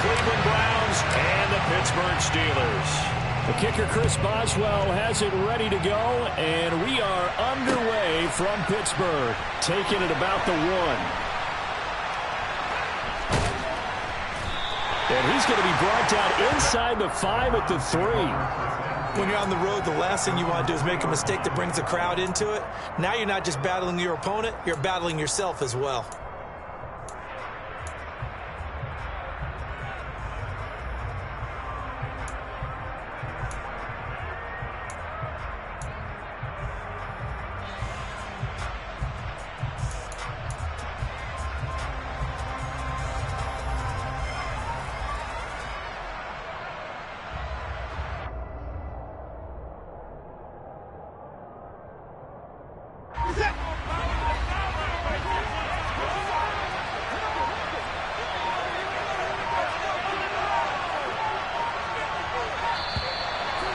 Cleveland Browns and the Pittsburgh Steelers. The kicker, Chris Boswell, has it ready to go, and we are underway from Pittsburgh, taking it about the 1. And he's going to be brought down inside the 5 at the 3. When you're on the road, the last thing you want to do is make a mistake that brings the crowd into it. Now you're not just battling your opponent, you're battling yourself as well.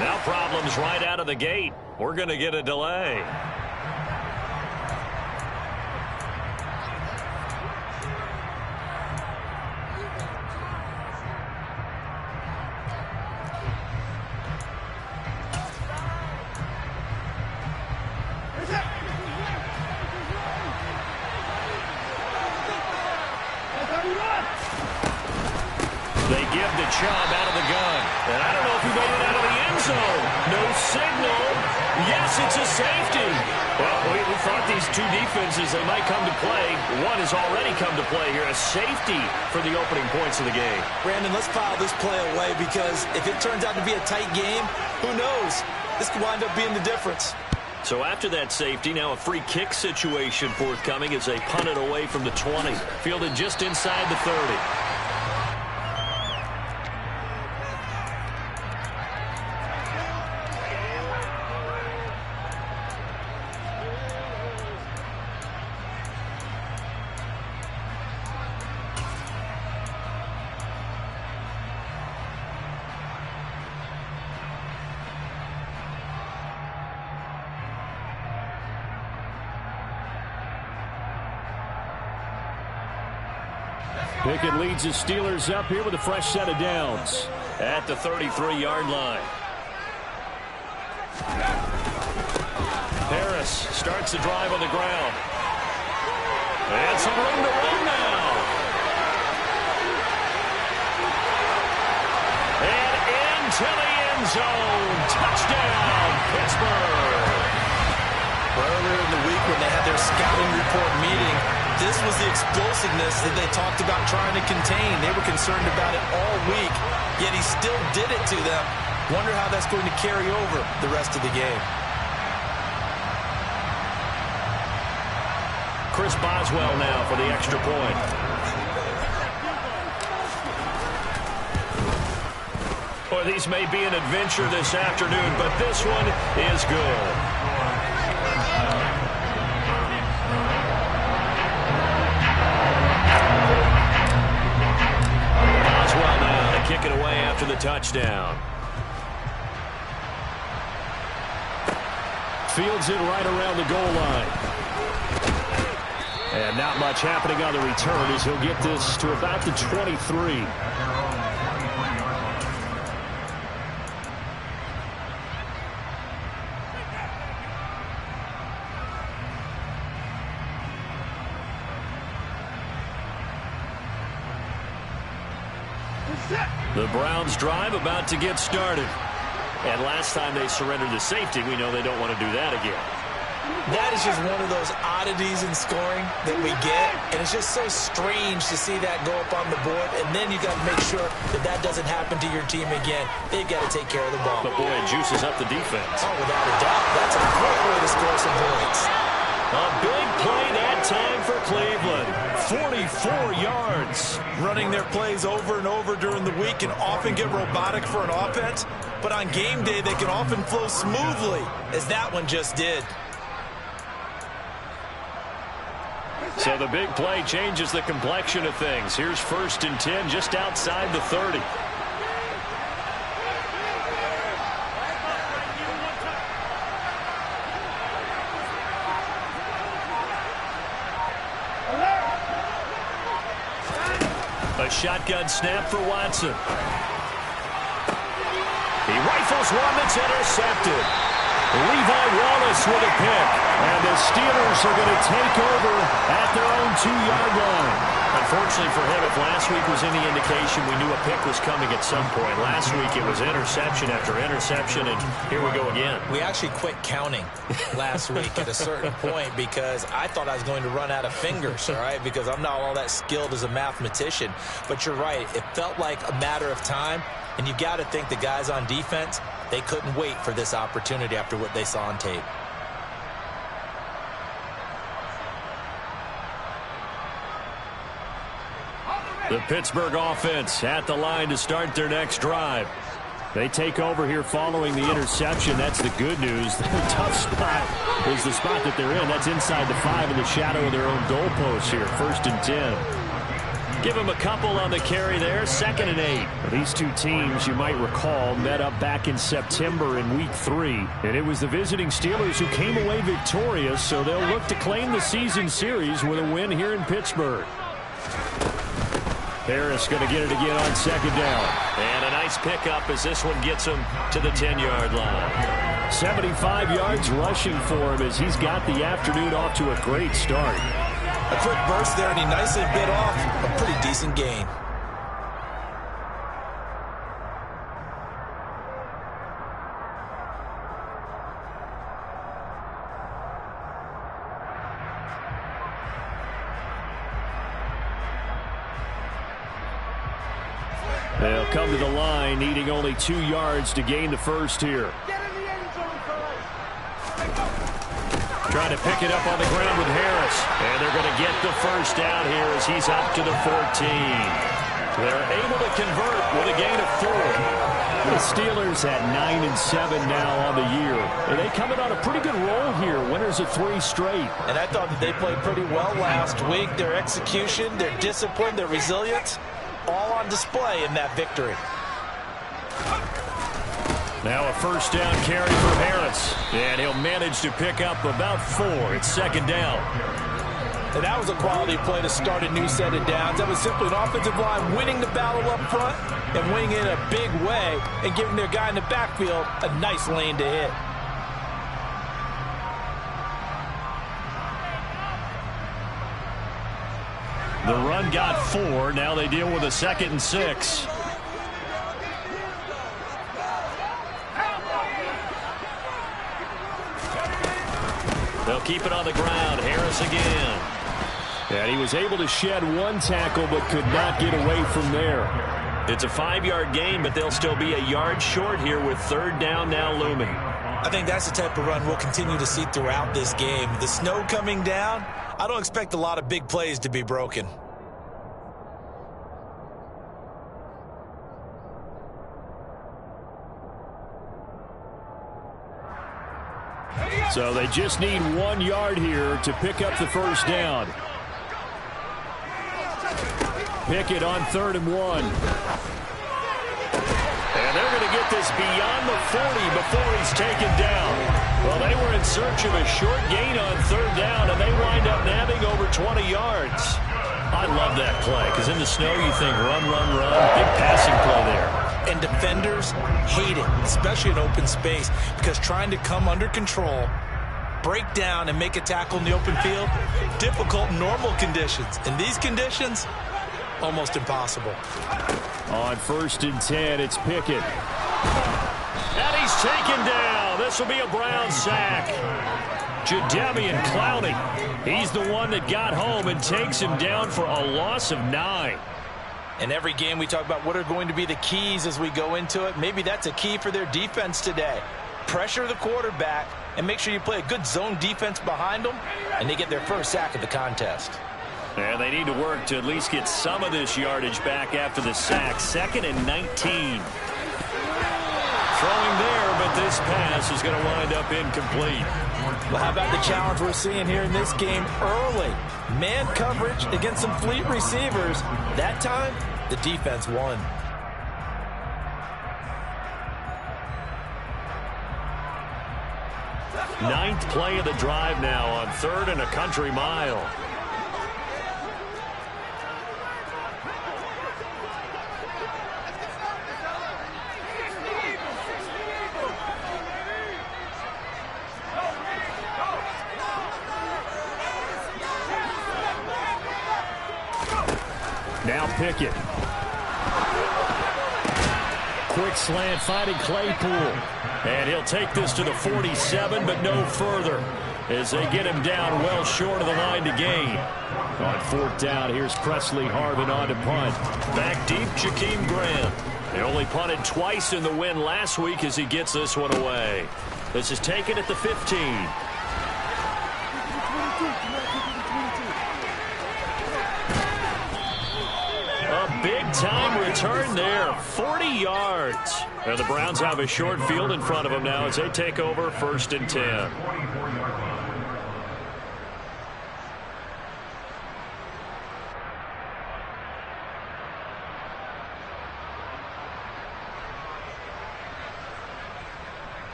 Now problems right out of the gate. We're going to get a delay. They give the Chubb out of the gun. And I don't know if he made it out of the end zone. No signal. Yes, it's a safety. Well, we thought these two defenses, they might come to play. One has already come to play here. A safety for the opening points of the game. Brandon, let's file this play away because if it turns out to be a tight game, who knows? This could wind up being the difference. So after that safety, now a free kick situation forthcoming as they punt it away from the 20. Fielded just inside the 30. Pickett leads his Steelers up here with a fresh set of downs. At the 33-yard line. Harris starts the drive on the ground. And some room to run now. And into the end zone. Touchdown, Pittsburgh. Earlier in the week when they had their scouting report meeting, this was the explosiveness that they talked about trying to contain. They were concerned about it all week, yet he still did it to them. Wonder how that's going to carry over the rest of the game. Chris Boswell now for the extra point. Boy, these may be an adventure this afternoon, but this one is good. Kick it away after the touchdown. Fields it right around the goal line. And not much happening on the return as he'll get this to about the 23. The Browns drive about to get started. And last time they surrendered the safety, we know they don't want to do that again. That is just one of those oddities in scoring that we get. And it's just so strange to see that go up on the board. And then you got to make sure that that doesn't happen to your team again. They've got to take care of the ball. But boy, it juices up the defense. Oh, without a doubt. That's a great way to score some points. A big play that time for Cleveland. 44 yards. Running their plays over and over during the week can often get robotic for an offense, but on game day they can often flow smoothly, as that one just did. So the big play changes the complexion of things. Here's 1st and 10 just outside the 30. A shotgun snap for Watson. He rifles one that's intercepted. Levi Wallace with a pick. And the Steelers are going to take over at their own 2-yard line. Unfortunately for him, if last week was any indication, we knew a pick was coming at some point. Last week it was interception after interception, and here we go again. We actually quit counting last week at a certain point because I thought I was going to run out of fingers, all right, because I'm not all that skilled as a mathematician. But you're right. It felt like a matter of time, and you've got to think the guys on defense, they couldn't wait for this opportunity after what they saw on tape. The Pittsburgh offense at the line to start their next drive. They take over here following the interception. That's the good news. The tough spot is the spot that they're in. That's inside the 5 in the shadow of their own goalposts here. 1st and 10. Give them a couple on the carry there. 2nd and 8. These two teams, you might recall, met up back in September in Week 3. And it was the visiting Steelers who came away victorious, so they'll look to claim the season series with a win here in Pittsburgh. Harris going to get it again on 2nd down. And a nice pickup as this one gets him to the 10-yard line. 75 yards rushing for him as he's got the afternoon off to a great start. A quick burst there, and he nicely bit off a pretty decent gain. They'll come to the line, needing only 2 yards to gain the first here. Trying to pick it up on the ground with Harris. And they're going to get the first down here as he's up to the 14. They're able to convert with a gain of 4. The Steelers at 9-7 now on the year. And they come in on a pretty good roll here. Winners of 3 straight. And I thought that they played pretty well last week. Their execution, their discipline, their resilience, all on display in that victory. Now a first down carry for Harris. And he'll manage to pick up about 4. It's 2nd down. And that was a quality play to start a new set of downs. That was simply an offensive line winning the battle up front and winning it in a big way and giving their guy in the backfield a nice lane to hit. The run got 4. Now they deal with a 2nd and 6. They'll keep it on the ground. Harris again. And he was able to shed 1 tackle but could not get away from there. It's a 5-yard gain, but they'll still be a yard short here with 3rd down now looming. I think that's the type of run we'll continue to see throughout this game. The snow coming down, I don't expect a lot of big plays to be broken. So they just need 1 yard here to pick up the first down. Pickett on 3rd and 1. And they're going to get this beyond the 40 before he's taken down. Well, they were in search of a short gain on 3rd down, and they wind up nabbing over 20 yards. I love that play, because in the snow you think run, run, run. Big passing play there. And defenders hate it, especially in open space, because trying to come under control, break down, and make a tackle in the open field, difficult in normal conditions. In these conditions, almost impossible. On 1st and 10, it's Pickett. And he's taken down. This will be a Brown sack. Jadeveon Clowney. He's the one that got home and takes him down for a loss of 9. In every game, we talk about what are going to be the keys as we go into it. Maybe that's a key for their defense today. Pressure the quarterback and make sure you play a good zone defense behind them, and they get their first sack of the contest. And they need to work to at least get some of this yardage back after the sack. 2nd and 19. Throwing there, but this pass is going to wind up incomplete. Well, how about the challenge we're seeing here in this game early? Man coverage against some fleet receivers. That time, the defense won. Ninth play of the drive now on 3rd and a country mile. Pickett. Quick slant finding Claypool. And he'll take this to the 47, but no further, as they get him down well short of the line to gain. On fourth down, here's Presley Harvin on to punt. Back deep, Jakeem Graham. They only punted twice in the win last week as he gets this one away. This is taken at the 15. A big-time return there, 40 yards. And the Browns have a short field in front of them now as they take over 1st and 10.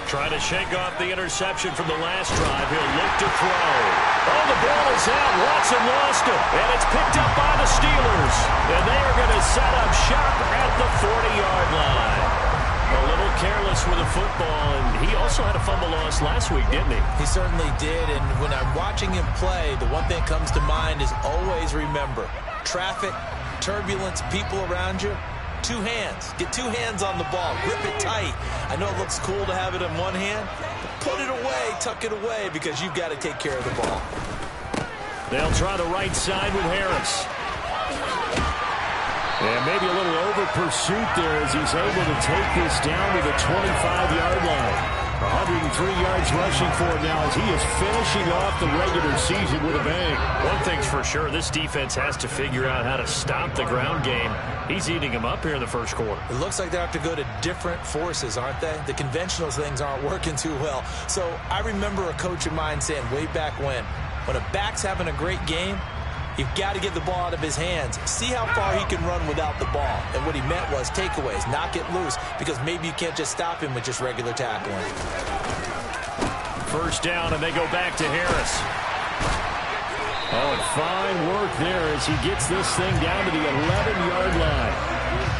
Trying to shake off the interception from the last drive. He'll look to throw. Oh, the ball is out. Watson lost it. And it's picked up by the Steelers. And they are going to set up shop at the 40-yard line. A little careless with the football. And he also had a fumble loss last week, didn't he? He certainly did. And when I'm watching him play, the one thing that comes to mind is always remember, traffic, turbulence, people around you. 2 hands. Get 2 hands on the ball. Grip it tight. I know it looks cool to have it in one hand, but put it away, tuck it away, because you've got to take care of the ball. They'll try the right side with Harris. And maybe a little over pursuit there as he's able to take this down to the 25-yard line. 103 yards rushing for him now as he is finishing off the regular season with a bang. One thing's for sure, this defense has to figure out how to stop the ground game. He's eating them up here in the first quarter. It looks like they have to go to different forces, aren't they? The conventional things aren't working too well. So I remember a coach of mine saying way back when a back's having a great game, you've got to get the ball out of his hands. See how far he can run without the ball. And what he meant was takeaways, knock it loose, because maybe you can't just stop him with just regular tackling. First down, and they go back to Harris. Oh, and fine work there as he gets this thing down to the 11-yard line.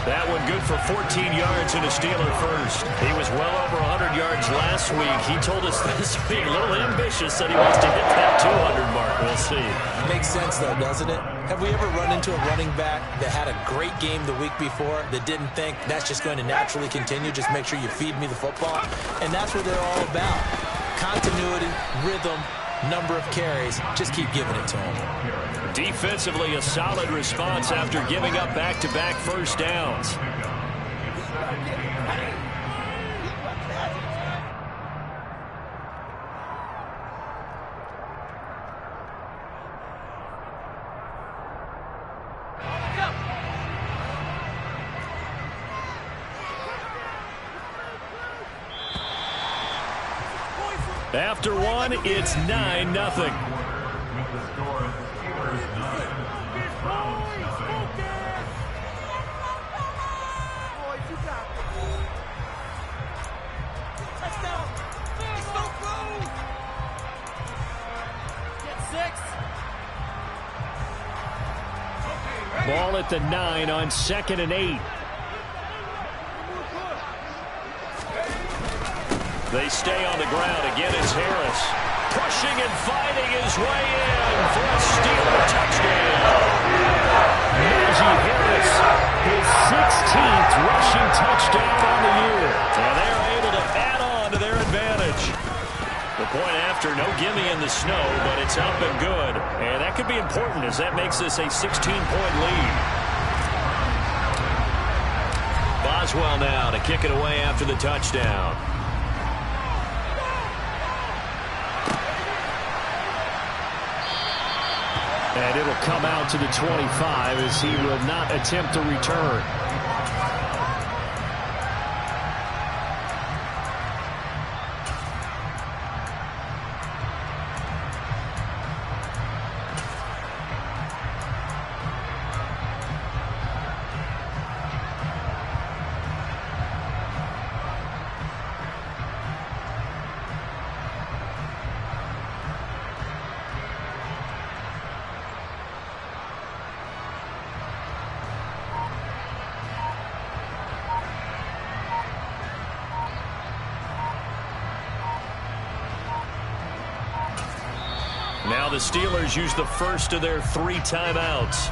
That one good for 14 yards and a Steeler first. He was well over 100 yards last week. He told us this week, a little ambitious, said he wants to hit that 200 mark. We'll see. Makes sense, though, doesn't it? Have we ever run into a running back that had a great game the week before that didn't think that's just going to naturally continue? Just make sure you feed me the football. And that's what they're all about. Continuity, rhythm, number of carries. Just keep giving it to him. Defensively, a solid response after giving up back-to-back first downs. After one, it's 9-0. Ball at the 9 on 2nd and 8. They stay on the ground. Again, it's Harris. Pushing and fighting his way in for a Steeler touchdown. Najee Harris, his 16th rushing touchdown on the year. And they're able to add on to their advantage. The point after, no gimme in the snow, but it's up and good. And that could be important as that makes this a 16-point lead. Boswell now to kick it away after the touchdown. And it'll come out to the 25 as he will not attempt to return. Now the Steelers use the first of their 3 timeouts.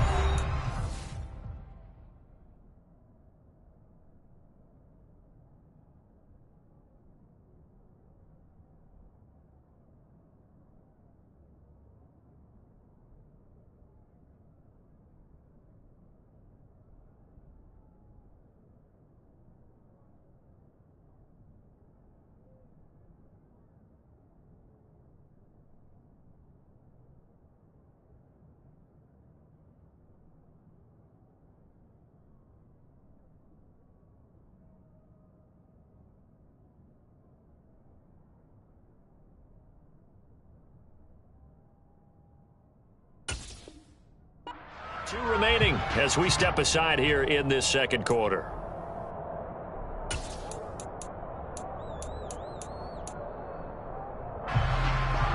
Two remaining as we step aside here in this second quarter.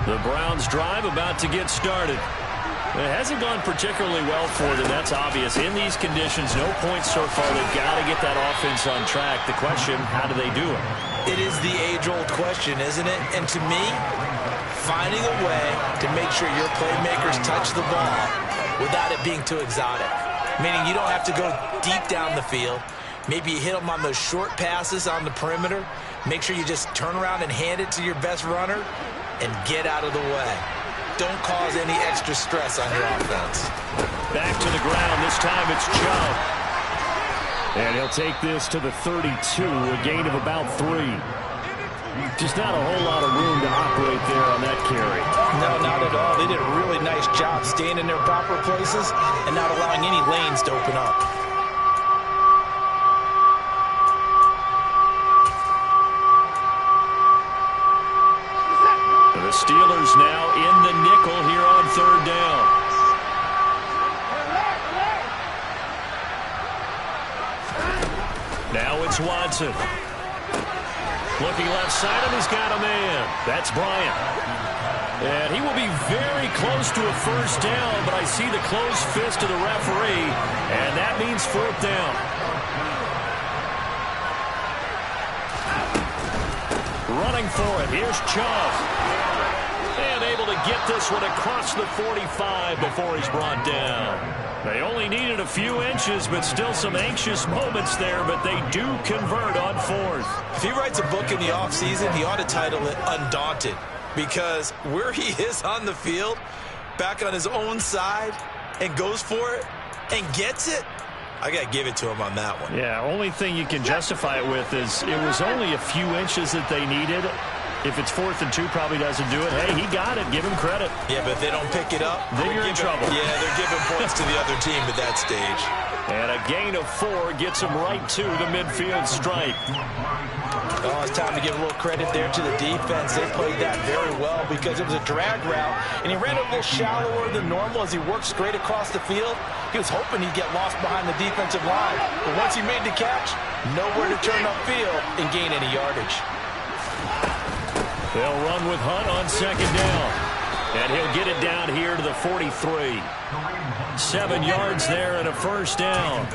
The Browns drive about to get started. It hasn't gone particularly well for them. That's obvious. In these conditions, no points so far. They've got to get that offense on track. The question, how do they do it? It is the age-old question, isn't it? And to me, finding a way to make sure your playmakers touch the ball without it being too exotic. Meaning you don't have to go deep down the field. Maybe you hit them on those short passes on the perimeter. Make sure you just turn around and hand it to your best runner and get out of the way. Don't cause any extra stress on your offense. Back to the ground. This time it's Chubb. And he'll take this to the 32, a gain of about 3. Just not a whole lot of room to operate there on that carry. No, not at all. They did a really nice job staying in their proper places and not allowing any lanes to open up. The Steelers now in the nickel here on 3rd down. Now it's Watson. Looking left side, and he's got a man. That's Bryant. And he will be very close to a first down, but I see the closed fist of the referee, and that means 4th down. Running for it. Here's Chubb. And able to get this one across the 45 before he's brought down. They only needed a few inches, but still some anxious moments there, but they do convert on 4th. If he writes a book in the offseason, he ought to title it Undaunted, because where he is on the field, back on his own side, and goes for it, and gets it, I got to give it to him on that one. Yeah, only thing you can justify it with is it was only a few inches that they needed. If it's 4th and 2, probably doesn't do it. Hey, he got it. Give him credit. Yeah, but if they don't pick it up, then you're in trouble. Yeah, they're giving points to the other team at that stage. And a gain of 4 gets him right to the midfield stripe. Oh, it's time to give a little credit there to the defense. They played that very well because it was a drag route, and he ran a little shallower than normal as he worked straight across the field. He was hoping he'd get lost behind the defensive line. But once he made the catch, nowhere to turn upfield and gain any yardage. They'll run with Hunt on 2nd down. And he'll get it down here to the 43. 7 yards there and a first down.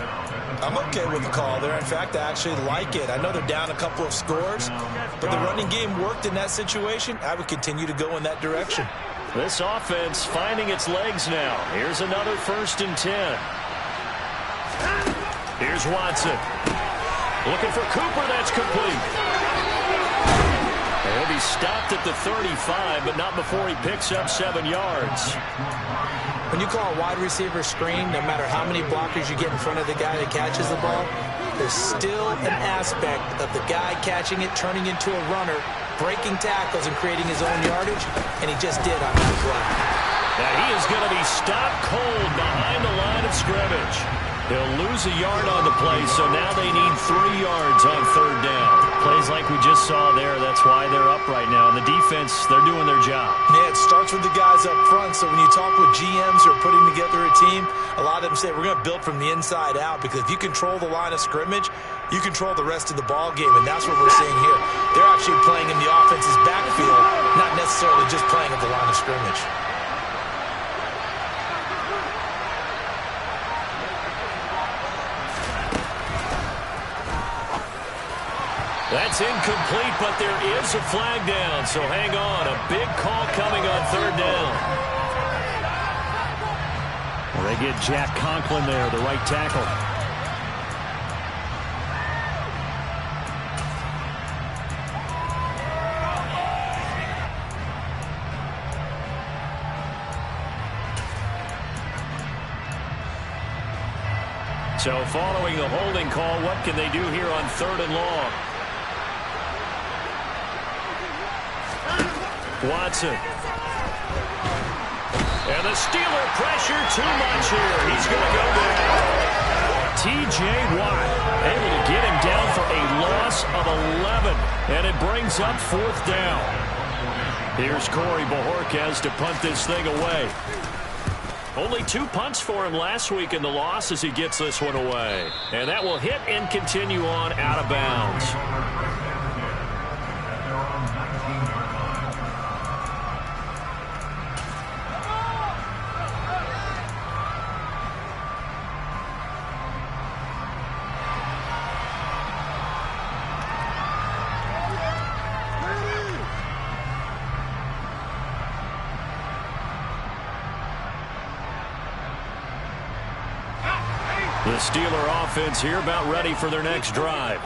I'm okay with the call there. In fact, I actually like it. I know they're down a couple of scores, but the running game worked in that situation. I would continue to go in that direction. This offense finding its legs now. Here's another 1st and 10. Here's Watson. Looking for Cooper. That's complete. He'll be stopped at the 35, but not before he picks up 7 yards. When you call a wide receiver screen, no matter how many blockers you get in front of the guy that catches the ball, there's still an aspect of the guy catching it, turning into a runner, breaking tackles and creating his own yardage, and he just did on that play. Now he is going to be stopped cold behind the line of scrimmage. He'll lose a yard on the play, so now they need 3 yards on 3rd down. Plays like we just saw there, that's why they're up right now. And the defense, they're doing their job. Yeah, it starts with the guys up front, so when you talk with GMs who are putting together a team, a lot of them say, we're going to build from the inside out, because if you control the line of scrimmage, you control the rest of the ball game, and that's what we're seeing here. They're actually playing in the offense's backfield, not necessarily just playing at the line of scrimmage. That's incomplete, but there is a flag down, so hang on. A big call coming on 3rd down. They get Jack Conklin there, the right tackle. So following the holding call, what can they do here on 3rd and long? Watson. And the Steeler pressure too much here. He's going to go down. T.J. Watt able to get him down for a loss of 11. And it brings up 4th down. Here's Corey Bojorquez to punt this thing away. Only 2 punts for him last week in the loss as he gets this one away. And that will hit and continue on out of bounds. The Steeler offense here about ready for their next drive.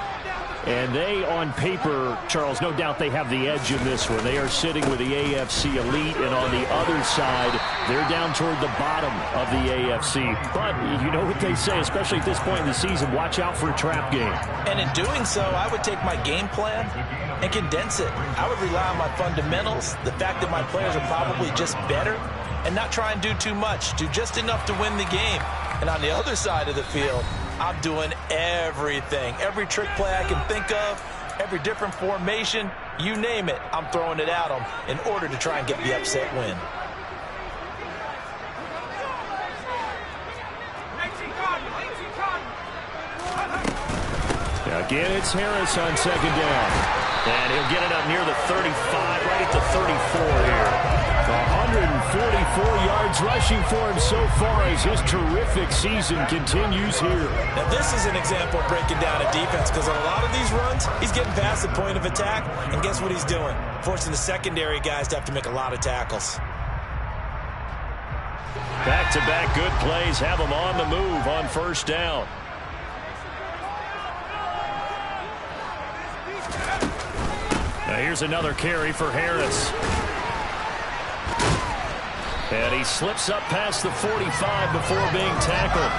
And they, on paper, Charles, no doubt they have the edge in this one. They are sitting with the AFC elite, and on the other side, they're down toward the bottom of the AFC. But you know what they say, especially at this point in the season, watch out for a trap game. And in doing so, I would take my game plan and condense it. I would rely on my fundamentals, the fact that my players are probably just better, and not try and do too much, do just enough to win the game. And on the other side of the field, I'm doing everything. Every trick play I can think of, every different formation, you name it, I'm throwing it at them in order to try and get the upset win. Again, it's Harris on 2nd down. And he'll get it up near the 35, right at the 34 here. 144 yards rushing for him so far as his terrific season continues here. Now, this is an example of breaking down a defense, because on a lot of these runs, he's getting past the point of attack, and guess what he's doing? Forcing the secondary guys to have to make a lot of tackles. Back-to-back good plays have him on the move on 1st down. Now here's another carry for Harris. And he slips up past the 45 before being tackled.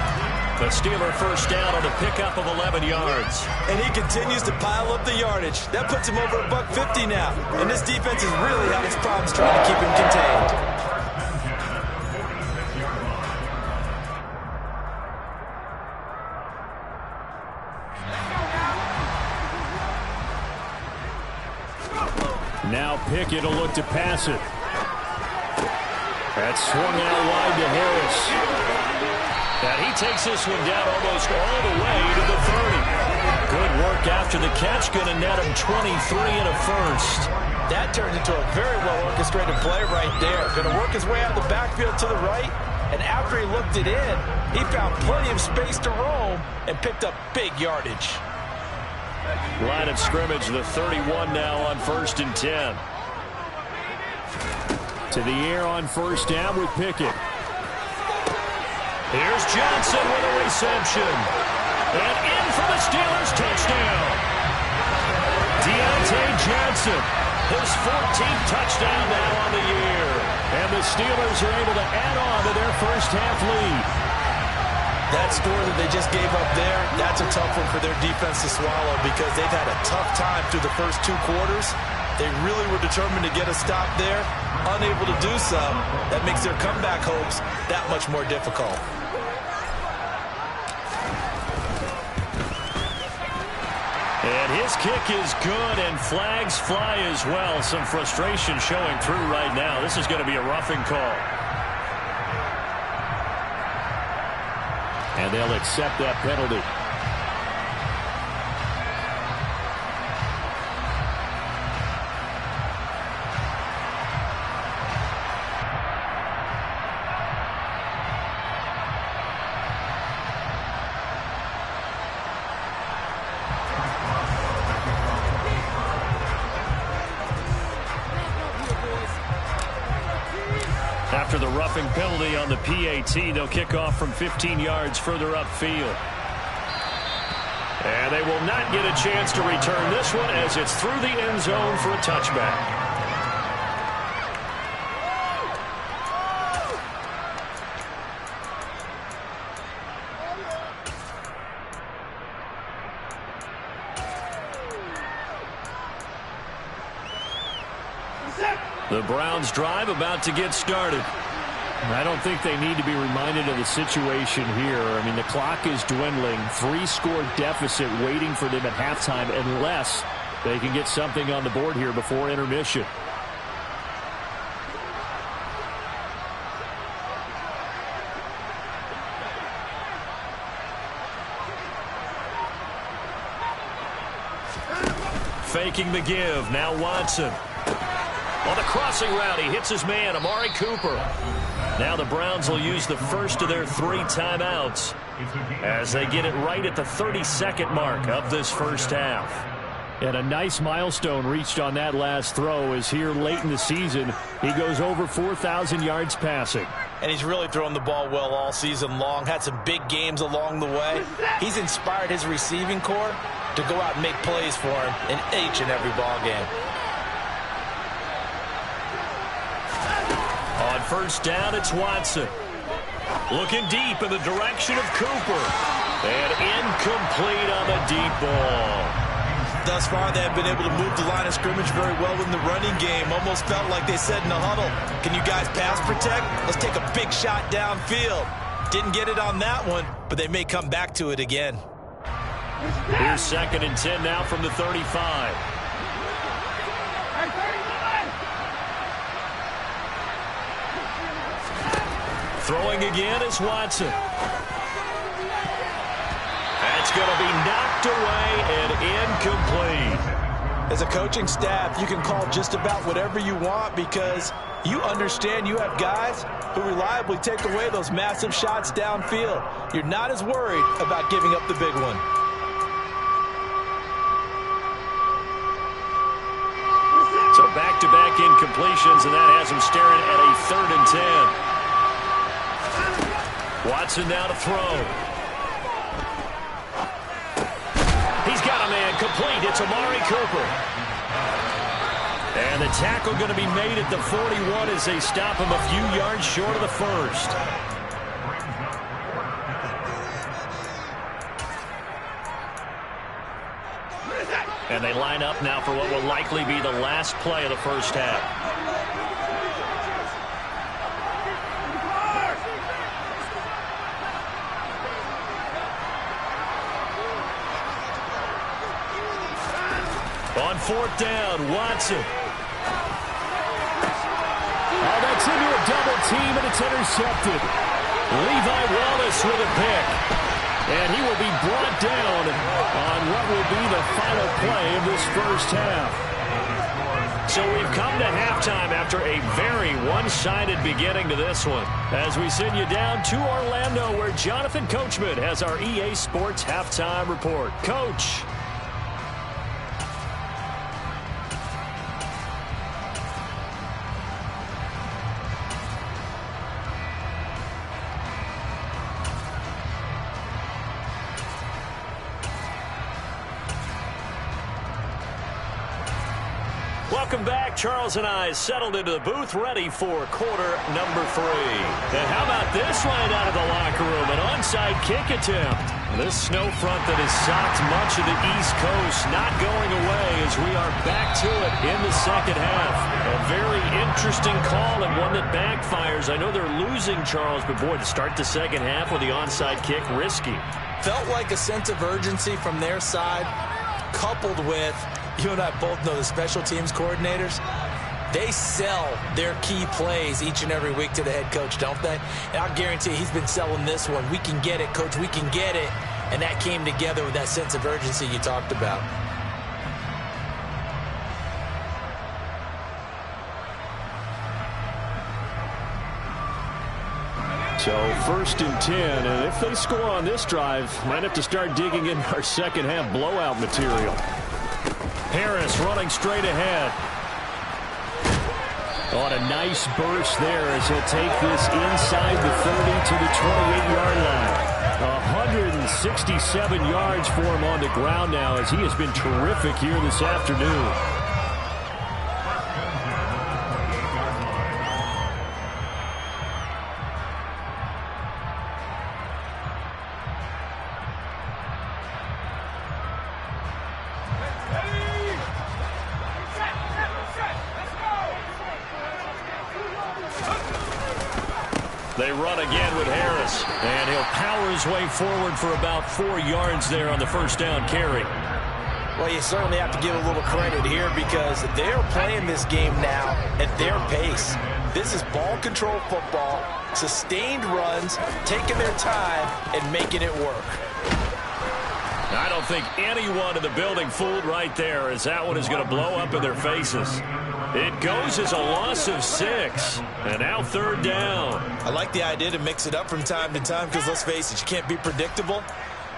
The Steeler 1st down on a pickup of 11 yards. And he continues to pile up the yardage. That puts him over $150 now. And this defense has really had its problems trying to keep him contained. Now Pickett will look to pass it. That's swung out wide to Harris. And he takes this one down almost all the way to the 30. Good work after the catch. Going to net him 23 and a 1st. That turned into a very well-orchestrated play right there. Going to work his way out of the backfield to the right. And after he looked it in, he found plenty of space to roam and picked up big yardage. Line of scrimmage, the 31 now on 1st and 10. To the air on 1st down with Pickett. Here's Johnson with a reception. And in for the Steelers touchdown. Deontay Johnson, his 14th touchdown now on the year. And the Steelers are able to add on to their 1st half lead. That score that they just gave up there, that's a tough one for their defense to swallow, because they've had a tough time through the first 2 quarters. They really were determined to get a stop there. Unable to do so, that makes their comeback hopes that much more difficult. And his kick is good, and flags fly as well. Some frustration showing through right now. This is going to be a roughing call. And they'll accept that penalty. after the roughing penalty on the PAT. They'll kick off from 15 yards further upfield. And they will not get a chance to return this one as it's through the end zone for a touchback. The Browns drive about to get started. I don't think they need to be reminded of the situation here. I mean, the clock is dwindling. 3-score deficit waiting for them at halftime unless they can get something on the board here before intermission. Faking the give. Now Watson. On the crossing route, he hits his man, Amari Cooper. Now the Browns will use the first of their 3 timeouts as they get it right at the 32nd mark of this first half. And a nice milestone reached on that last throw as here late in the season, he goes over 4,000 yards passing. And he's really thrown the ball well all season long. Had some big games along the way. He's inspired his receiving corps to go out and make plays for him in each and every ball game. On first down, it's Watson. Looking deep in the direction of Cooper. And incomplete on the deep ball. Thus far, they have been able to move the line of scrimmage very well in the running game. Almost felt like they said in the huddle, can you guys pass protect? Let's take a big shot downfield. Didn't get it on that one, but they may come back to it again. Here's 2nd and 10 now from the 35. Throwing again is Watson. That's going to be knocked away and incomplete. As a coaching staff, you can call just about whatever you want because you understand you have guys who reliably take away those massive shots downfield. You're not as worried about giving up the big one. So back-to-back incompletions, and that has him staring at a 3rd and 10. Watson now to throw. He's got a man complete. It's Amari Cooper. And the tackle going to be made at the 41 as they stop him a few yards short of the first. And they line up now for what will likely be the last play of the first half. On 4th down, Watson. Oh, that's into a double team, and it's intercepted. Levi Wallace with a pick. And he will be brought down on what will be the final play of this first half. So we've come to halftime after a very one-sided beginning to this one. As we send you down to Orlando, where Jonathan Coachman has our EA Sports Halftime Report. Coach. Welcome back. Charles and I settled into the booth, ready for quarter number 3. And how about this right out of the locker room? An onside kick attempt. This snow front that has socked much of the East Coast not going away as we are back to it in the second half. A very interesting call and one that backfires. I know they're losing, Charles, but boy, to start the second half with the onside kick, risky. Felt like a sense of urgency from their side, coupled with, you and I both know the special teams coordinators, they sell their key plays each and every week to the head coach, don't they? And I'll guarantee he's been selling this one. We can get it, coach, we can get it. And that came together with that sense of urgency you talked about. So 1st and 10, and if they score on this drive, might have to start digging in our second half blowout material. Harris running straight ahead. On a nice burst there as he'll take this inside the 30 to the 28-yard line. 167 yards for him on the ground now as he has been terrific here this afternoon. They run again with Harris, and he'll power his way forward for about 4 yards there on the first down carry. Well, you certainly have to give a little credit here because they're playing this game now at their pace. This is ball control football, sustained runs, taking their time, and making it work. I don't think anyone in the building fooled right there, as that one is going to blow up in their faces. It goes as a loss of 6, and now third down. I like the idea to mix it up from time to time because, let's face it, you can't be predictable.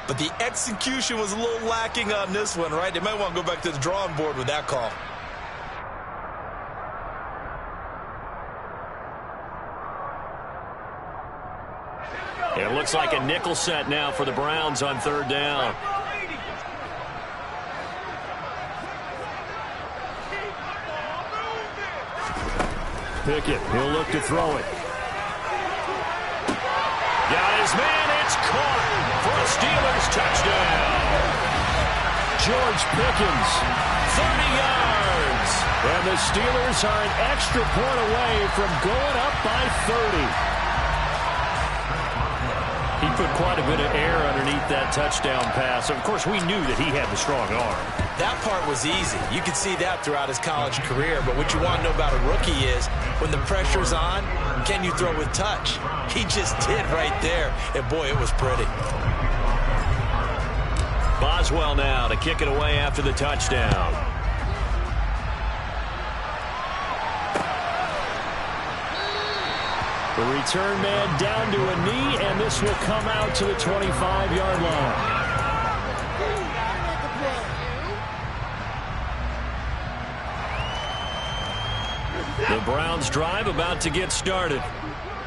But the execution was a little lacking on this one, right? They might want to go back to the drawing board with that call. It looks like a nickel set now for the Browns on third down. Pickett, he'll look to throw it. Got his man, it's caught for a Steelers touchdown. George Pickens, 30 yards. And the Steelers are an extra point away from going up by 30. He put quite a bit of air underneath that touchdown pass. Of course, we knew that he had the strong arm. That part was easy. You could see that throughout his college career. But what you want to know about a rookie is when the pressure's on, can you throw with touch? He just did right there. And, boy, it was pretty. Boswell now to kick it away after the touchdown. The return man down to a knee, and this will come out to the 25-yard line. The Browns drive about to get started.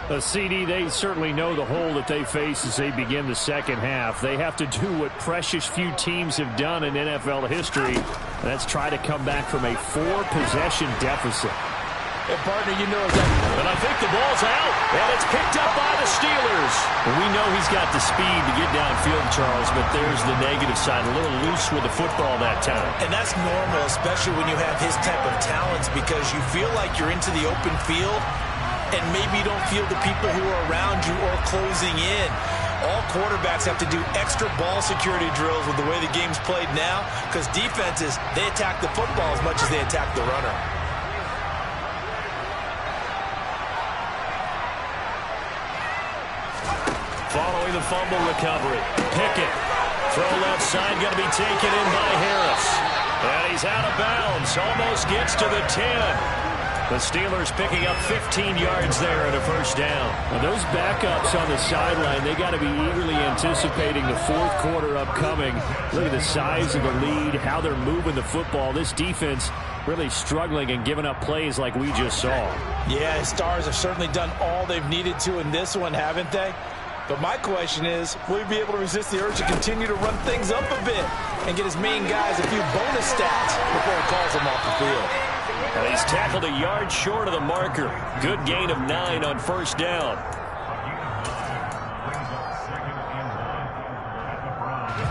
A CD, they certainly know the hole that they face as they begin the second half. They have to do what precious few teams have done in NFL history. That's try to come back from a 4-possession deficit. And, partner, you know that. And I think the ball's out, and it's picked up by the Steelers. Well, we know he's got the speed to get downfield, Charles, but there's the negative side, a little loose with the football that time. And that's normal, especially when you have his type of talents, because you feel like you're into the open field, and maybe you don't feel the people who are around you or closing in. All quarterbacks have to do extra ball security drills with the way the game's played now, because defenses, they attack the football as much as they attack the runner. Following the fumble recovery, Pickett. Throw left side, going to be taken in by Harris. And he's out of bounds, almost gets to the 10. The Steelers picking up 15 yards there and a first down. Now those backups on the sideline, they got to be eagerly anticipating the fourth quarter upcoming. Look at the size of the lead, how they're moving the football. This defense really struggling and giving up plays like we just saw. Yeah, Stars have certainly done all they've needed to in this one, haven't they? But my question is, will he be able to resist the urge to continue to run things up a bit and get his main guys a few bonus stats before he calls them off the field? Well, he's tackled a yard short of the marker. Good gain of 9 on first down.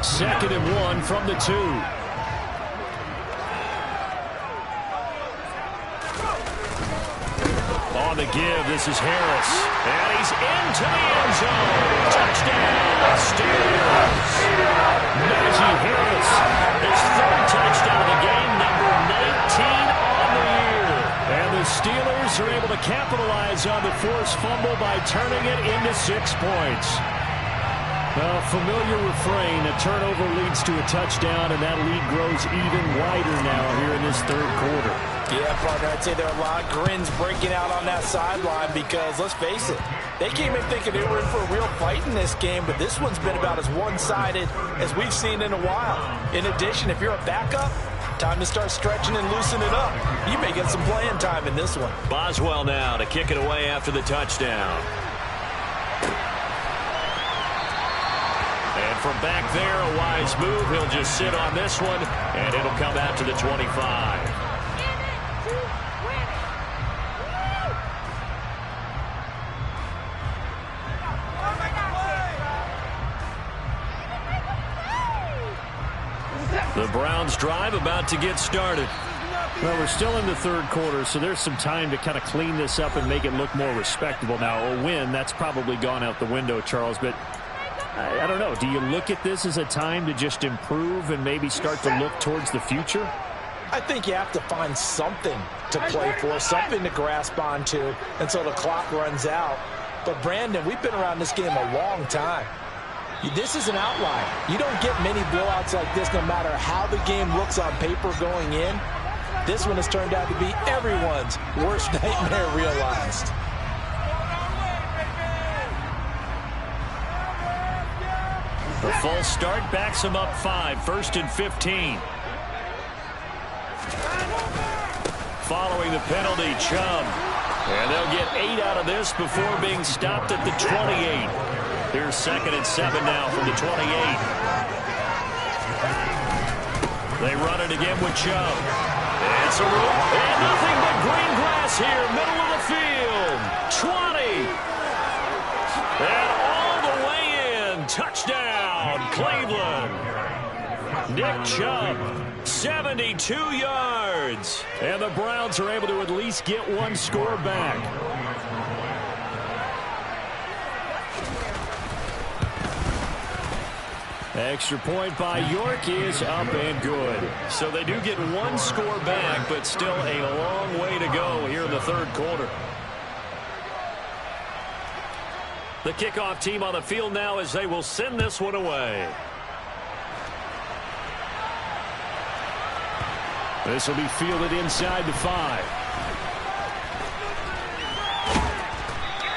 Second and 1 from the 2. On the give, this is Harris. And he's into the end zone. Touchdown, Steelers. Najee Harris. His third touchdown of the game, number 19 on the year. And the Steelers are able to capitalize on the forced fumble by turning it into 6 points. A familiar refrain, a turnover leads to a touchdown, and that lead grows even wider now here in this third quarter. Yeah, partner, I'd say there are a lot of grins breaking out on that sideline because, let's face it, they came in thinking they were in for a real fight in this game, but this one's been about as one-sided as we've seen in a while. In addition, if you're a backup, Time to start stretching and loosening up. You may get some playing time in this one. Boswell now to kick it away after the touchdown. And from back there, a wise move. He'll just sit on this one, and it'll come out to the 25. The Browns drive about to get started. Well, we're still in the third quarter, so there's some time to kind of clean this up and make it look more respectable. Now, a win, that's probably gone out the window, Charles, but I don't know. Do you look at this as a time to just improve and maybe start to look towards the future? I think you have to find something to play for, something to grasp onto until the clock runs out. But, Brandon, we've been around this game a long time. This is an outlier. You don't get many blowouts like this no matter how the game looks on paper going in. This one has turned out to be everyone's worst nightmare realized. The full start backs him up 5, 1st and 15. Following the penalty, Chubb. And they'll get 8 out of this before being stopped at the 28. Here's 2nd and 7 now from the 28. They run it again with Chubb. It's a room, and nothing but green grass here, middle of the field. 20. And all the way in. Touchdown, Cleveland. Nick Chubb, 72 yards. And the Browns are able to at least get one score back. Extra point by York is up and good. So they do get one score back, but still a long way to go here in the third quarter. The kickoff team on the field now as they will send this one away. This will be fielded inside the 5.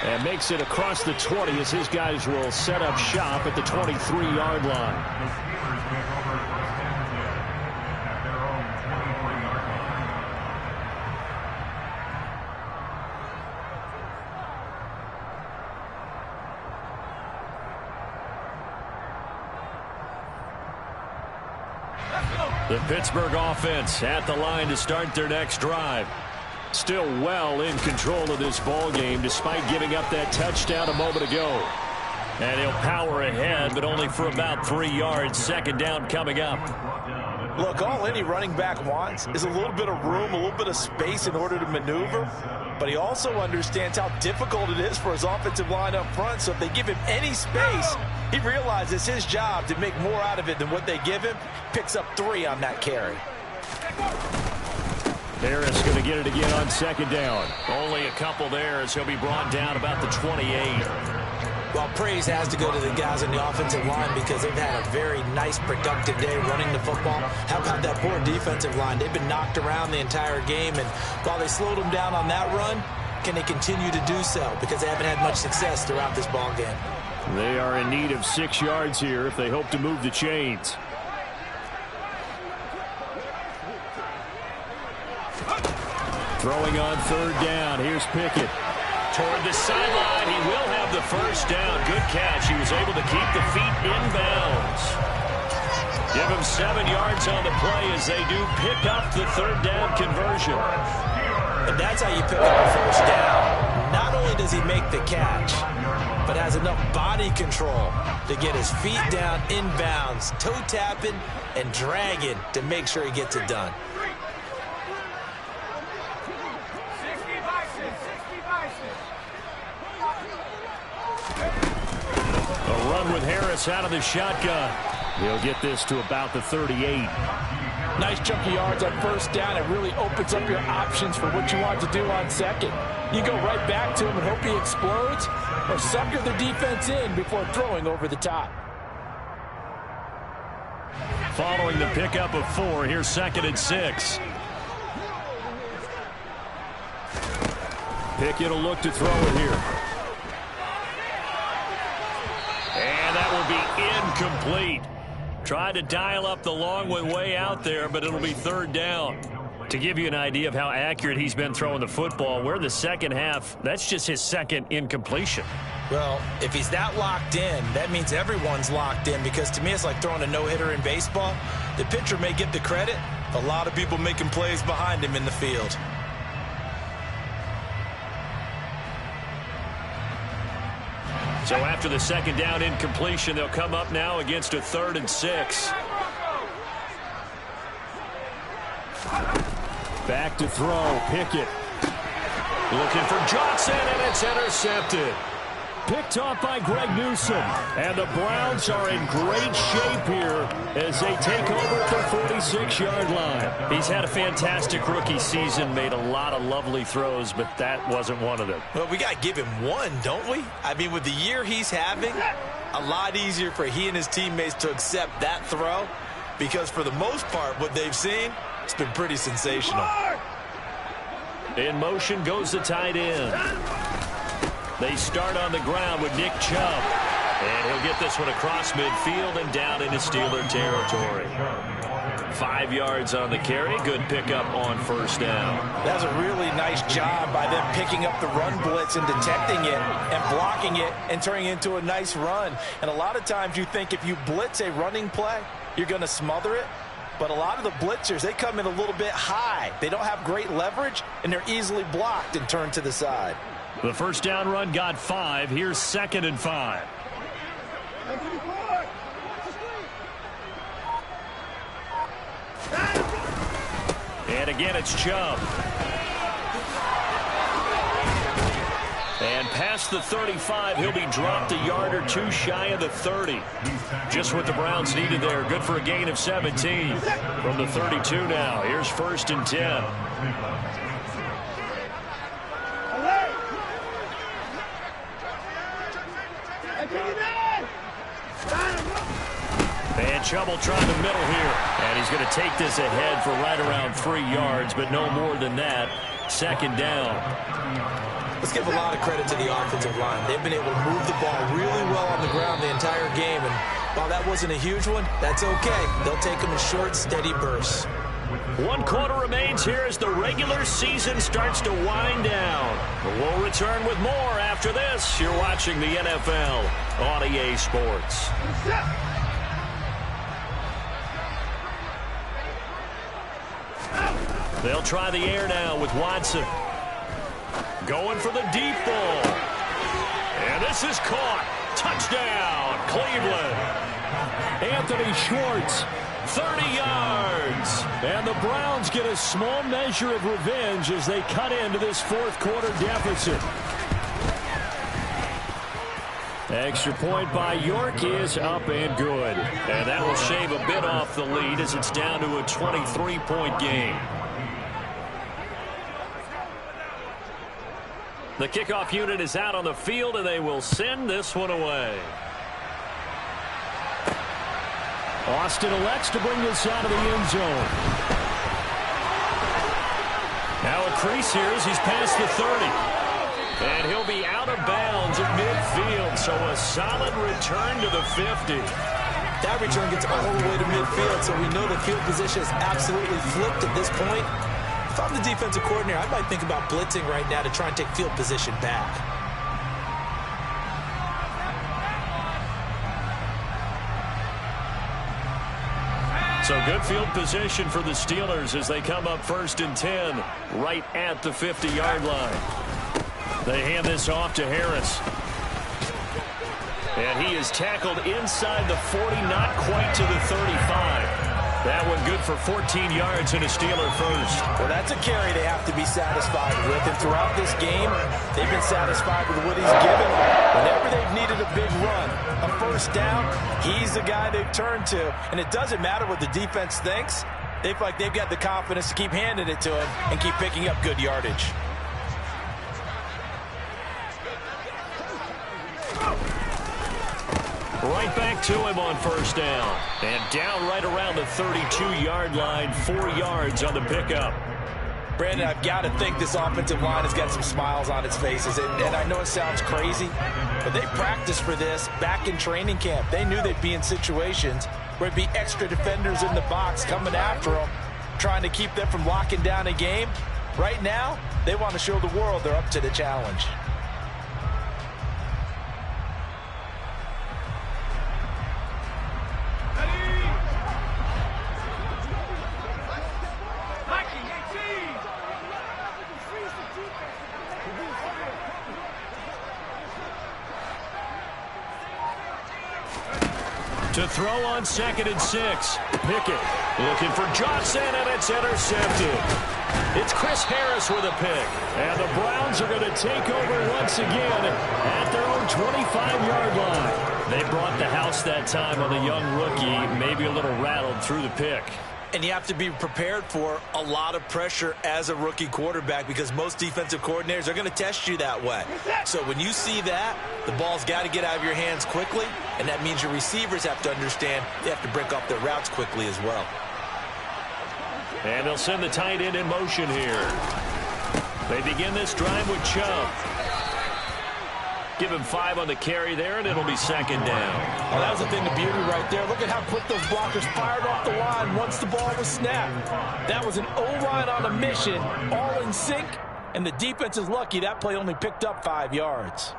And makes it across the 20 as his guys will set up shop at the 23-yard line. The Pittsburgh offense at the line to start their next drive. Still well in control of this ball game despite giving up that touchdown a moment ago. And he'll power ahead, but only for about 3 yards. 2nd down coming up. Look, all any running back wants is a little bit of room, a little bit of space in order to maneuver. But he also understands how difficult it is for his offensive line up front. So if they give him any space, he realizes his job to make more out of it than what they give him. Picks up 3 on that carry. Harris going to get it again on 2nd down. Only a couple there as he'll be brought down about the 28. Well, praise has to go to the guys on the offensive line because they've had a very nice, productive day running the football. How about that poor defensive line? They've been knocked around the entire game, and while they slowed them down on that run, can they continue to do so? Because they haven't had much success throughout this ball game. They are in need of 6 yards here if they hope to move the chains. Throwing on 3rd down. Here's Pickett. Toward the sideline. He will have the first down. Good catch. He was able to keep the feet in bounds. Give him 7 yards on the play as they do pick up the 3rd down conversion. And that's how you pick up a first down. Not only does he make the catch, but has enough body control to get his feet down in bounds, toe tapping and dragging to make sure he gets it done. A run with Harris out of the shotgun. He'll get this to about the 38. Nice chunky yards on 1st down. It really opens up your options for what you want to do on 2nd. You go right back to him and hope he explodes, or sucker the defense in before throwing over the top. Following the pickup of 4, here's 2nd and 6. Pickett will look to throw it here. And that will be incomplete. Tried to dial up the long one way out there, but it'll be third down. To give you an idea of how accurate he's been throwing the football, we're in the second half. That's just his second incompletion. Well, if he's that locked in, that means everyone's locked in, because to me it's like throwing a no-hitter in baseball. The pitcher may get the credit. A lot of people making plays behind him in the field. So after the second down incompletion, they'll come up now against a 3rd and 6. Back to throw, Pickett. Looking for Johnson, and it's intercepted. Picked off by Greg Newsome. And the Browns are in great shape here as they take over at the 46-yard line. He's had a fantastic rookie season, made a lot of lovely throws, but that wasn't one of them. Well, we got to give him one, don't we? I mean, with the year he's having, a lot easier for he and his teammates to accept that throw, because for the most part, what they've seen, it's been pretty sensational. In motion goes the tight end. They start on the ground with Nick Chubb. And he'll get this one across midfield and down into Steeler territory. 5 yards on the carry. Good pickup on first down. That's a really nice job by them picking up the run blitz and detecting it and blocking it and turning it into a nice run. And a lot of times you think if you blitz a running play, you're going to smother it. But a lot of the blitzers, they come in a little bit high. They don't have great leverage, and they're easily blocked and turned to the side. The first down run got 5. Here's 2nd and 5. And again, it's Chubb. And past the 35, he'll be dropped a yard or two shy of the 30. Just what the Browns needed there. Good for a gain of 17. From the 32 now. Here's 1st and 10. And Chubb will try the middle here. And he's going to take this ahead for right around 3 yards, but no more than that. 2nd down. Let's give a lot of credit to the offensive line. They've been able to move the ball really well on the ground the entire game. And while that wasn't a huge one, that's okay. They'll take them in short, steady bursts. 1 quarter remains here as the regular season starts to wind down. We'll return with more after this. You're watching the NFL on EA Sports. They'll try the air now with Watson. Going for the deep ball. And this is caught. Touchdown, Cleveland. Anthony Schwartz, 30 yards. And the Browns get a small measure of revenge as they cut into this 4th quarter deficit. Extra point by York is up and good. And that will shave a bit off the lead as it's down to a 23-point game. The kickoff unit is out on the field, and they will send this one away. Austin elects to bring this out of the end zone. Now a crease here as he's past the 30. And he'll be out of bounds at midfield, so a solid return to the 50. That return gets all the way to midfield, so we know the field position is absolutely flipped at this point. If I'm the defensive coordinator, I might think about blitzing right now to try and take field position back. So good field position for the Steelers as they come up 1st and 10 right at the 50-yard line. They hand this off to Harris. And he is tackled inside the 40, not quite to the 35. That one good for 14 yards and a Steeler first. Well, that's a carry they have to be satisfied with. And throughout this game, they've been satisfied with what he's given them. Whenever they've needed a big run, a first down, he's the guy they've turned to. And it doesn't matter what the defense thinks. They feel like they've got the confidence to keep handing it to him and keep picking up good yardage. Right back to him on first down. And down right around the 32-yard line, 4 yards on the pickup. Brandon, I've got to think this offensive line has got some smiles on its faces. And I know it sounds crazy, but they practiced for this back in training camp. They knew they'd be in situations where there'd be extra defenders in the box coming after them, trying to keep them from locking down a game. Right now, they want to show the world they're up to the challenge. To throw on 2nd and 6. Pickett looking for Johnson, and it's intercepted. It's Chris Harris with a pick. And the Browns are going to take over once again at their own 25-yard line. They brought the house that time on the young rookie, maybe a little rattled through the pick. And you have to be prepared for a lot of pressure as a rookie quarterback because most defensive coordinators are going to test you that way. So when you see that, the ball's got to get out of your hands quickly, and that means your receivers have to understand they have to break off their routes quickly as well. And they'll send the tight end in motion here. They begin this drive with Chubb. Give him 5 on the carry there, and it'll be 2nd down. Oh, that was a thing of beauty right there. Look at how quick those blockers fired off the line once the ball was snapped. That was an O-line on a mission, all in sync, and the defense is lucky that play only picked up 5 yards.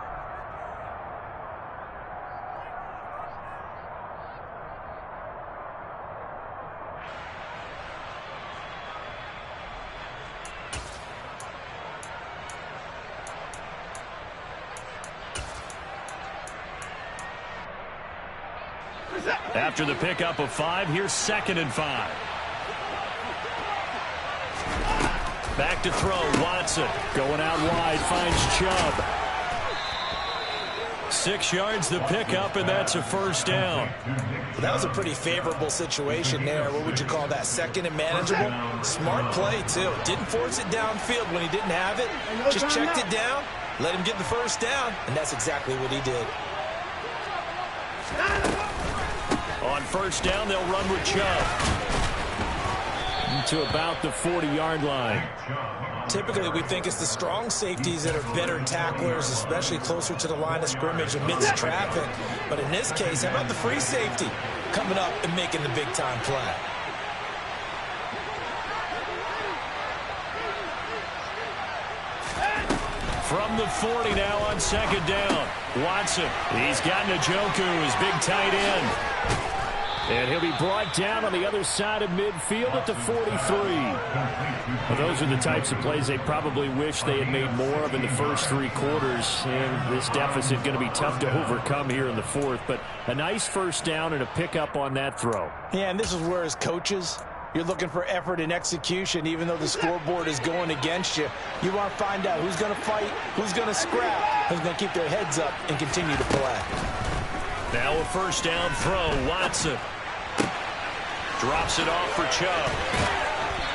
After the pickup of 5, here's 2nd and 5. Back to throw, Watson. Going out wide, finds Chubb. 6 yards the pickup, and that's a 1st down. That was a pretty favorable situation there. What would you call that? 2nd and manageable? Smart play, too. Didn't force it downfield when he didn't have it. Just checked it down, let him get the 1st down, and that's exactly what he did. On 1st down, they'll run with Chubb to about the 40-yard line. Typically, we think it's the strong safeties that are better tacklers, especially closer to the line of scrimmage amidst traffic. But in this case, how about the free safety coming up and making the big-time play? From the 40 now on 2nd down. Watson, he's got Njoku, his big tight end. And he'll be brought down on the other side of midfield at the 43. Well, those are the types of plays they probably wish they had made more of in the first 3 quarters. And this deficit going to be tough to overcome here in the 4th. But a nice 1st down and a pickup on that throw. Yeah, and this is where as coaches, you're looking for effort and execution, even though the scoreboard is going against you. You want to find out who's going to fight, who's going to scrap, who's going to keep their heads up and continue to play. Now a 1st down throw, Watson. Drops it off for Chubb.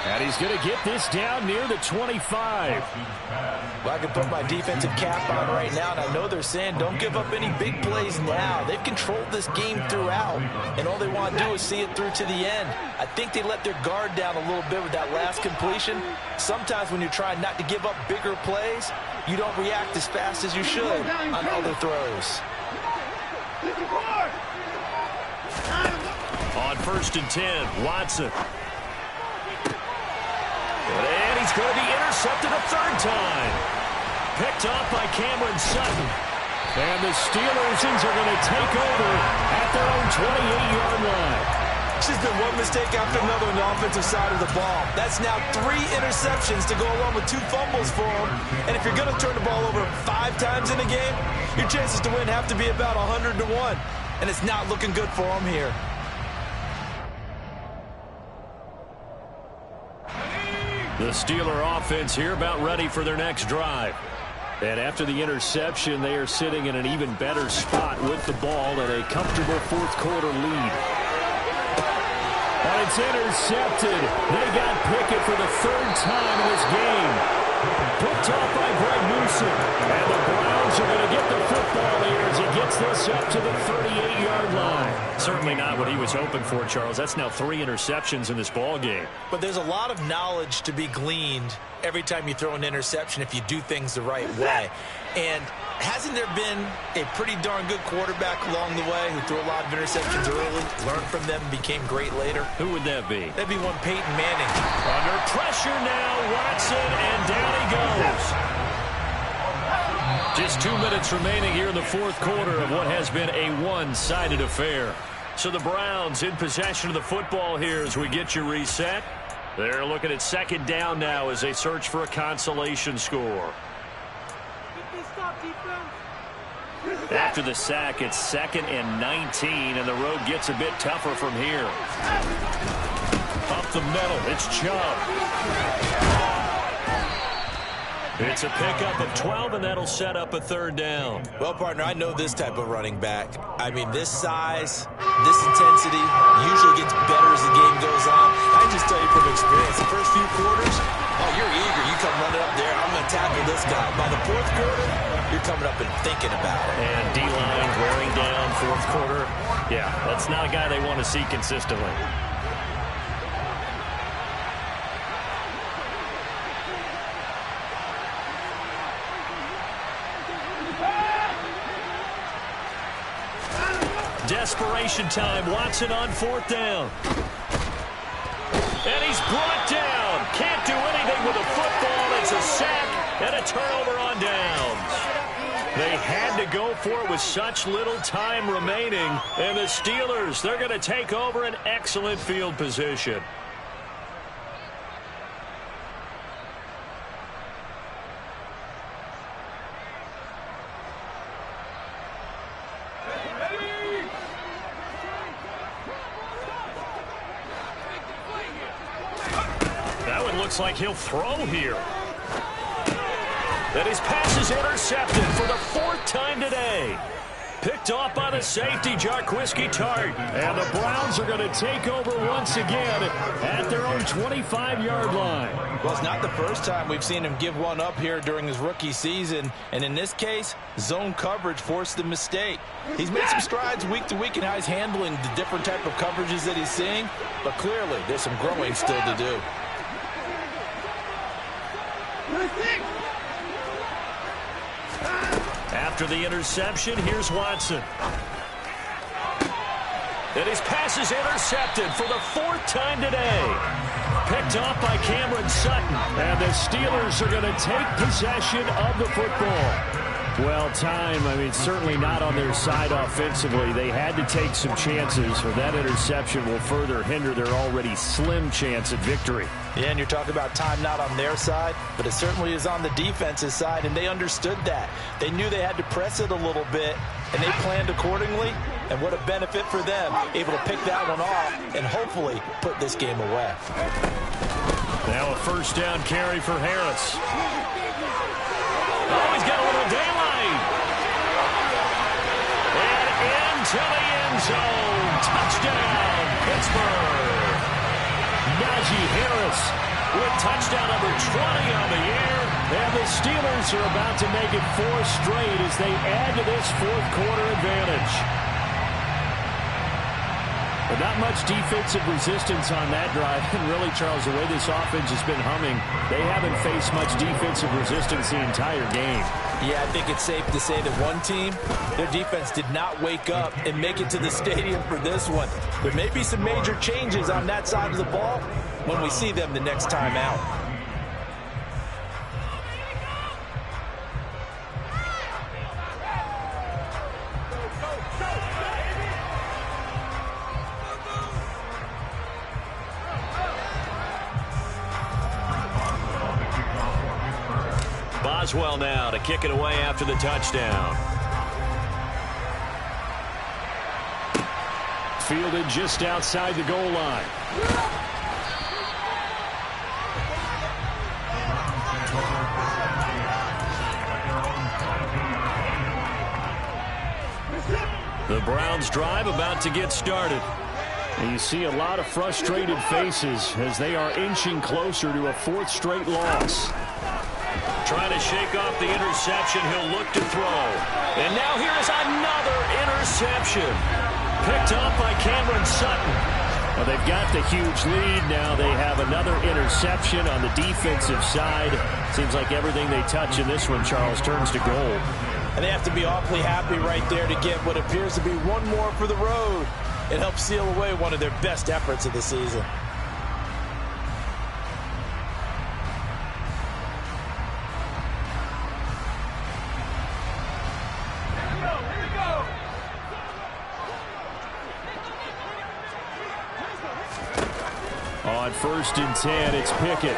And he's going to get this down near the 25. Well, I can put my defensive cap on right now, and I know they're saying don't give up any big plays now. They've controlled this game throughout, and all they want to do is see it through to the end. I think they let their guard down a little bit with that last completion. Sometimes when you're trying not to give up bigger plays, you don't react as fast as you should on other throws. On 1st and 10, Watson. And he's going to be intercepted a 3rd time. Picked off by Cameron Sutton. And the Steelers are going to take over at their own 28-yard line. It's just been one mistake after another on the offensive side of the ball. That's now 3 interceptions to go along with 2 fumbles for him. And if you're going to turn the ball over 5 times in a game, your chances to win have to be about 100 to 1. And it's not looking good for him here. The Steeler offense here about ready for their next drive. And after the interception, they are sitting in an even better spot with the ball and a comfortable 4th quarter lead. And it's intercepted. They got Pickett for the 3rd time in this game. Picked off by Greg Newsome. And the Browns are going to get the football here as he gets this gets up to the 38-yard line. Certainly not what he was hoping for, Charles. That's now 3 interceptions in this ball game. But there's a lot of knowledge to be gleaned every time you throw an interception if you do things the right way. And hasn't there been a pretty darn good quarterback along the way who threw a lot of interceptions early, learned from them, and became great later? Who would that be? That'd be one Peyton Manning. Under pressure now, Watson, and down he goes. Just 2 minutes remaining here in the fourth quarter of what has been a one-sided affair. So the Browns in possession of the football here as we get you reset. They're looking at second down now as they search for a consolation score. After the sack, it's 2nd and 19, and the road gets a bit tougher from here. Up the middle, it's Chubb. It's a pickup of 12, and that'll set up a third down. Well, partner, I know this type of running back. I mean, this size, this intensity usually gets better as the game goes on. I can just tell you from experience, the first few quarters, oh, you're eager. You come running up there, I'm going to tackle this guy. By the fourth quarter, you're coming up and thinking about it. And D-line wearing down fourth quarter. Yeah, that's not a guy they want to see consistently. Desperation time. Watson on fourth down. And he's brought down. Can't do anything with a football. It's a sack and a turnover on downs. They had to go for it with such little time remaining. And the Steelers, they're going to take over an excellent field position. Looks like he'll throw here. And his pass is intercepted for the 4th time today. Picked off by the safety, Jarquiski Tart. And the Browns are going to take over once again at their own 25-yard line. Well, it's not the first time we've seen him give one up here during his rookie season. And in this case, zone coverage forced the mistake. He's made some strides week to week in how he's handling the different type of coverages that he's seeing. But clearly, there's some growing still to do. After the interception, here's Watson. And his pass is intercepted for the 4th time today. Picked off by Cameron Sutton. And the Steelers are going to take possession of the football. Well, time, I mean, certainly not on their side offensively. They had to take some chances, or that interception will further hinder their already slim chance at victory. Yeah, and you're talking about time not on their side, but it certainly is on the defense's side, and they understood that. They knew they had to press it a little bit, and they planned accordingly, and what a benefit for them, able to pick that one off and hopefully put this game away. Now a first down carry for Harris. Oh, he's got a little daylight. And into the end zone. Touchdown, Pittsburgh. Najee Harris with touchdown number 20 on the year. And the Steelers are about to make it 4 straight as they add to this fourth quarter advantage. But not much defensive resistance on that drive. And really, Charles, the way this offense has been humming, they haven't faced much defensive resistance the entire game. Yeah, I think it's safe to say that one team, their defense did not wake up and make it to the stadium for this one. There may be some major changes on that side of the ball when we see them the next time out. Boswell now to kick it away after the touchdown. Fielded just outside the goal line. The Browns drive about to get started. And you see a lot of frustrated faces as they are inching closer to a 4th straight loss. Trying trying to shake off the interception. He'll look to throw. And now here is another interception. Picked up by Cameron Sutton. Well, they've got the huge lead. Now they have another interception on the defensive side. Seems like everything they touch in this one, Charles, turns to gold. And they have to be awfully happy right there to get what appears to be one more for the road. It helps seal away one of their best efforts of the season. On 1st and 10, it's Pickett.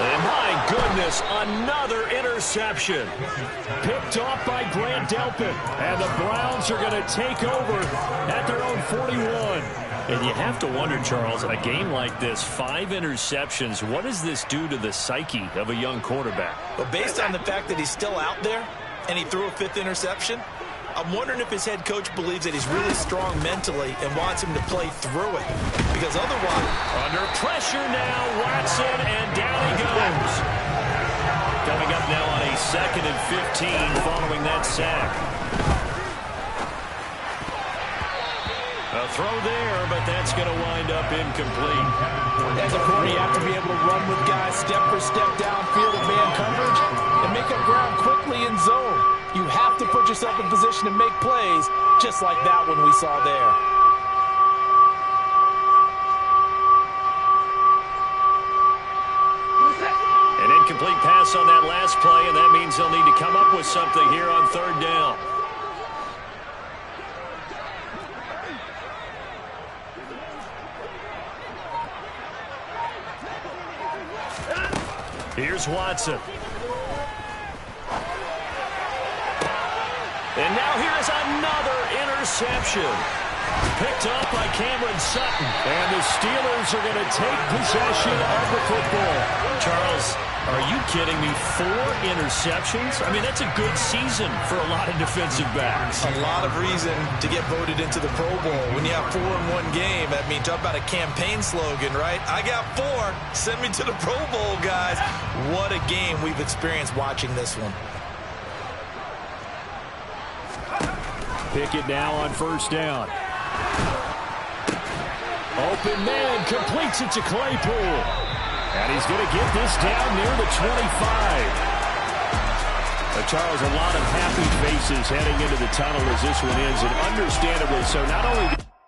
And my goodness, another interception. Picked off by Grant Delpit. And the Browns are going to take over at their own 41. And you have to wonder, Charles, in a game like this, 5 interceptions, what does this do to the psyche of a young quarterback? But based on the fact that he's still out there and he threw a 5th interception, I'm wondering if his head coach believes that he's really strong mentally and wants him to play through it. Because otherwise... Under pressure now, Watson, and down he goes. Coming up now on a 2nd and 15 following that sack. A throw there, but that's going to wind up incomplete. As a corner, you have to be able to run with guys step for step downfield in man coverage and make up ground quickly in zone. You have to put yourself in position to make plays, just like that one we saw there. An incomplete pass on that last play, and that means they'll need to come up with something here on 3rd down. Here's Watson. And now here is another interception. Picked up by Cameron Sutton. And the Steelers are going to take possession of the football. Charles, are you kidding me? 4 interceptions? I mean, that's a good season for a lot of defensive backs. A lot of reason to get voted into the Pro Bowl. When you have 4 in one game, I mean, talk about a campaign slogan, right? I got 4. Send me to the Pro Bowl, guys. What a game we've experienced watching this one. Pickett now on 1st down. Open man, completes it to Claypool. And he's going to get this down near the 25. Charles, a lot of happy faces heading into the tunnel as this one ends, and understandably so. Not only